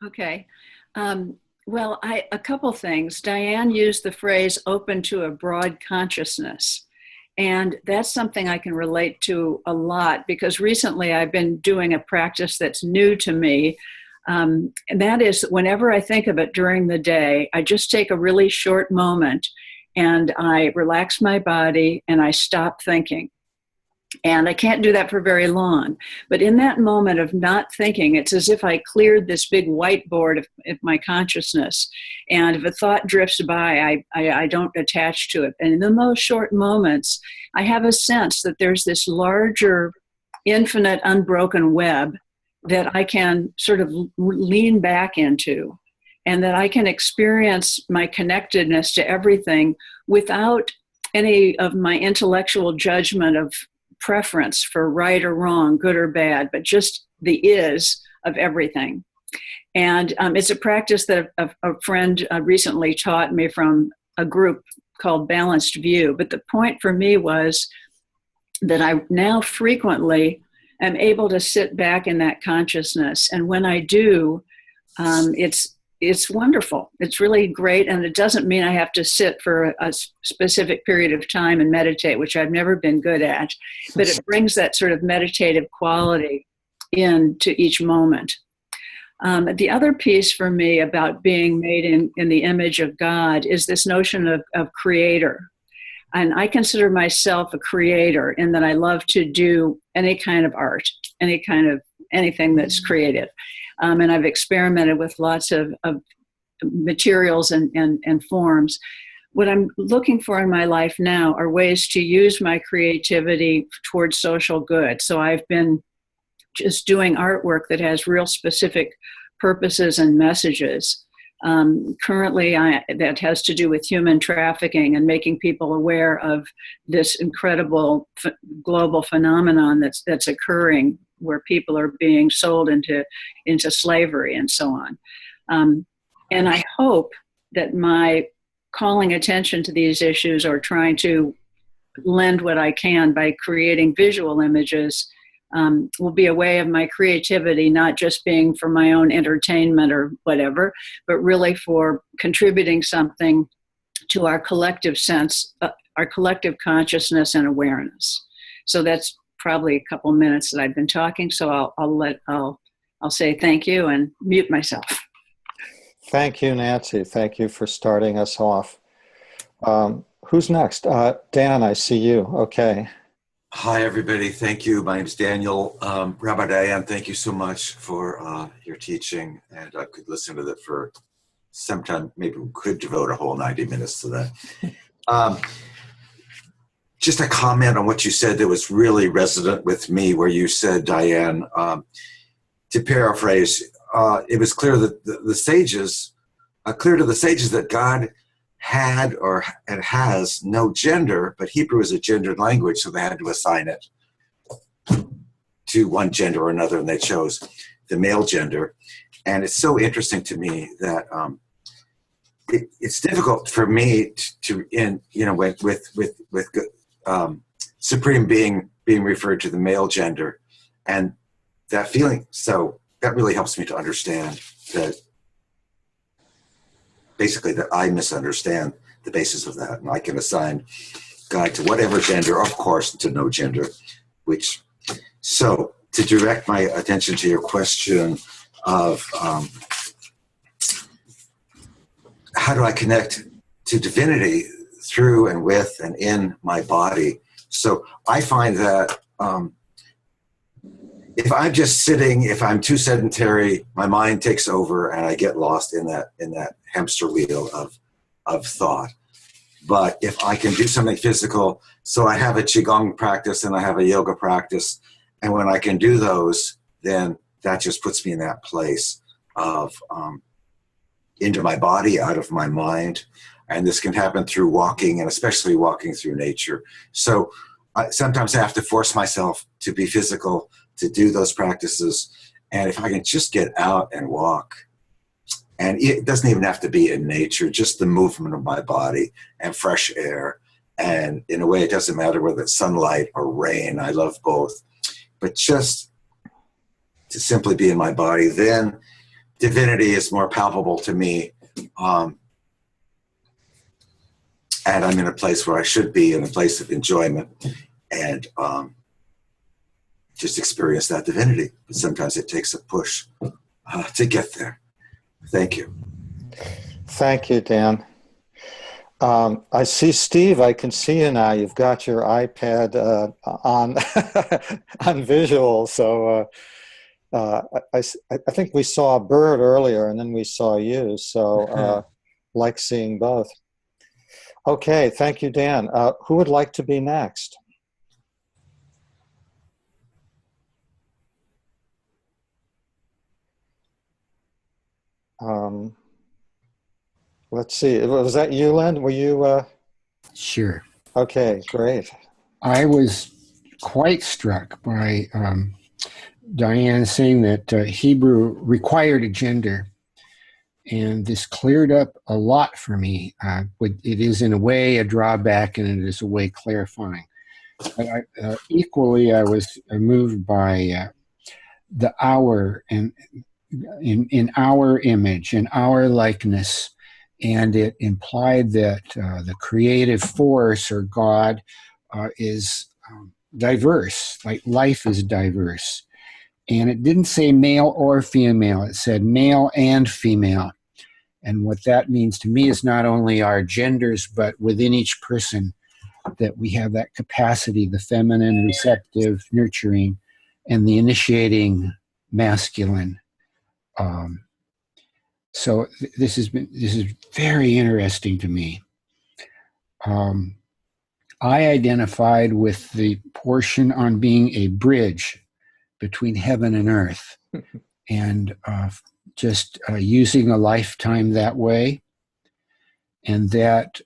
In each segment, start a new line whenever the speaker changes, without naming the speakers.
Okay. Well, a couple things. Diane used the phrase open to a broad consciousness. And that's something I can relate to a lot because recently I've been doing a practice that's new to me. And that is whenever I think of it during the day, I just take a really short moment and I relax my body and I stop thinking. And I can't do that for very long. But in that moment of not thinking, it's as if I cleared this big whiteboard of my consciousness. And if a thought drifts by, I don't attach to it. And in those short moments, I have a sense that there's this larger, infinite, unbroken web that I can sort of lean back into, and that I can experience my connectedness to everything without any of my intellectual judgment of preference for right or wrong, good or bad, but just the is of everything. And it's a practice that a friend recently taught me from a group called Balanced View. But the point for me was that I now frequently am able to sit back in that consciousness. And when I do, it's wonderful. It's really great. And it doesn't mean I have to sit for a specific period of time and meditate, which I've never been good at. But it brings that sort of meditative quality into each moment. The other piece for me about being made in the image of God is this notion of creator. And I consider myself a creator in that I love to do any kind of art, anything that's creative. And I've experimented with lots of materials and forms. What I'm looking for in my life now are ways to use my creativity towards social good. So I've been just doing artwork that has real specific purposes and messages. Currently, that has to do with human trafficking and making people aware of this incredible global phenomenon that's occurring, where people are being sold into slavery and so on. And I hope that my calling attention to these issues or trying to lend what I can by creating visual images will be a way of my creativity, not just being for my own entertainment or whatever, but really for contributing something to our collective sense, our collective consciousness and awareness. So that's probably a couple minutes that I've been talking. So I'll say thank you and mute myself.
Thank you, Nancy. Thank you for starting us off. Who's next? Dan, I see you. Okay.
Hi, everybody. Thank you. My name is Daniel. Rabbi Diane, thank you so much for your teaching. And I could listen to that for some time. Maybe we could devote a whole 90 minutes to that. Just a comment on what you said that was really resonant with me, where you said, Diane, to paraphrase, it was clear that the sages, clear to the sages that God had and has no gender, but Hebrew is a gendered language, so they had to assign it to one gender or another, and they chose the male gender. And it's so interesting to me that it's difficult for me with Supreme being referred to the male gender, and that feeling. So that really helps me to understand that. Basically, that I misunderstand the basis of that, and I can assign God to whatever gender, of course, to no gender. So to direct my attention to your question of how do I connect to divinity through and with and in my body? So I find that if I'm just sitting, if I'm too sedentary, my mind takes over and I get lost in that hamster wheel of thought. But if I can do something physical, so I have a Qigong practice and I have a yoga practice, and when I can do those, then that just puts me in that place of into my body, out of my mind. And this can happen through walking, and especially walking through nature. So sometimes I have to force myself to be physical, to do those practices. And if I can just get out and walk, and it doesn't even have to be in nature, just the movement of my body and fresh air. And in a way, it doesn't matter whether it's sunlight or rain. I love both. But just to simply be in my body, then divinity is more palpable to me. And I'm in a place where I should be, in a place of enjoyment, and just experience that divinity. But sometimes it takes a push to get there. Thank you.
Thank you, Dan. I see Steve. I can see you now. You've got your iPad on on visual. So I think we saw a bird earlier, and then we saw you. So like seeing both. Okay, thank you, Dan. Who would like to be next? Let's see. Was that you, Len? Were you?
Sure.
Okay, great.
I was quite struck by Diane saying that Hebrew required a gender. And this cleared up a lot for me. It is in a way a drawback, and it is a way clarifying. Equally, I was moved by the hour and in our image, in our likeness, and it implied that the creative force or God is diverse, like life is diverse. And it didn't say male or female; it said male and female. And what that means to me is not only our genders, but within each person, that we have that capacity, the feminine, receptive, nurturing, and the initiating masculine. So this is very interesting to me. I identified with the portion on being a bridge between heaven and earth, and just using a lifetime that way, and that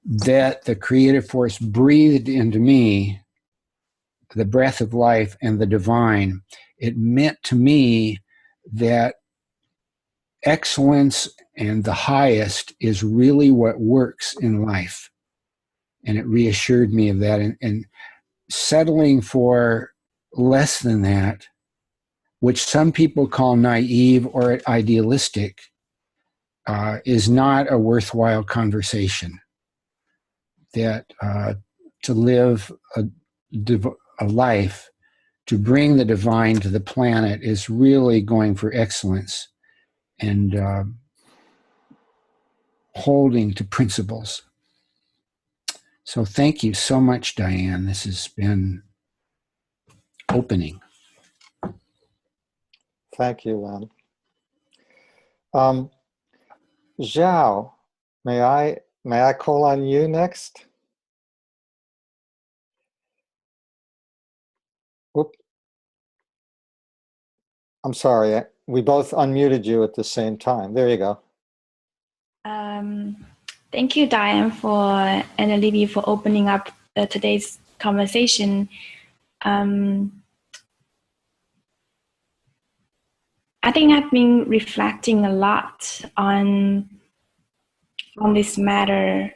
that the creative force breathed into me the breath of life and the divine. It meant to me that excellence and the highest is really what works in life, and it reassured me of that. And settling for less than that, which some people call naive or idealistic, is not a worthwhile conversation. That to live a life, to bring the divine to the planet, is really going for excellence and holding to principles. So thank you so much, Diane. This has been opening.
Thank you, Len. Zhao, may I call on you next? Whoop. I'm sorry. We both unmuted you at the same time. There you go.
Thank you, Diane, and Libby for opening up today's conversation. I think I've been reflecting a lot on this matter,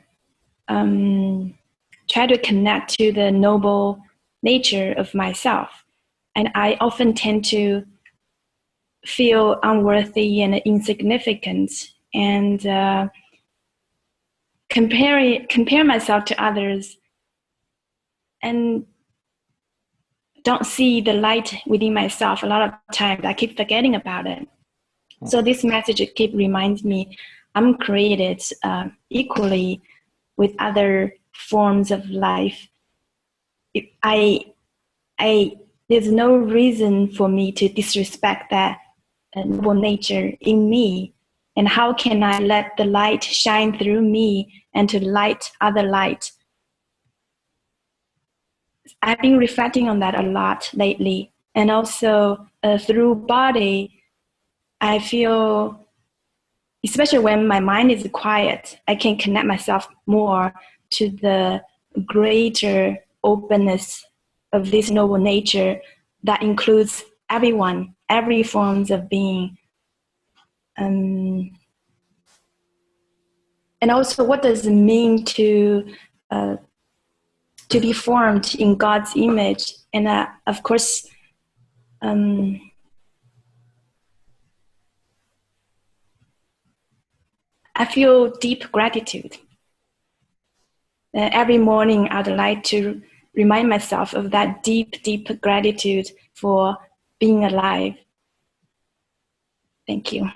try to connect to the noble nature of myself. And I often tend to feel unworthy and insignificant, and compare myself to others, and don't see the light within myself. A lot of times I keep forgetting about it. So this message keep reminds me I'm created equally with other forms of life. There's no reason for me to disrespect that noble nature in me. And how can I let the light shine through me and to light other light? I've been reflecting on that a lot lately. And also through body, I feel, especially when my mind is quiet, I can connect myself more to the greater openness of this noble nature that includes everyone, every forms of being. And also, what does it mean to be formed in God's image? And of course, I feel deep gratitude. Every morning, I'd like to remind myself of that deep, deep gratitude for being alive. Thank you.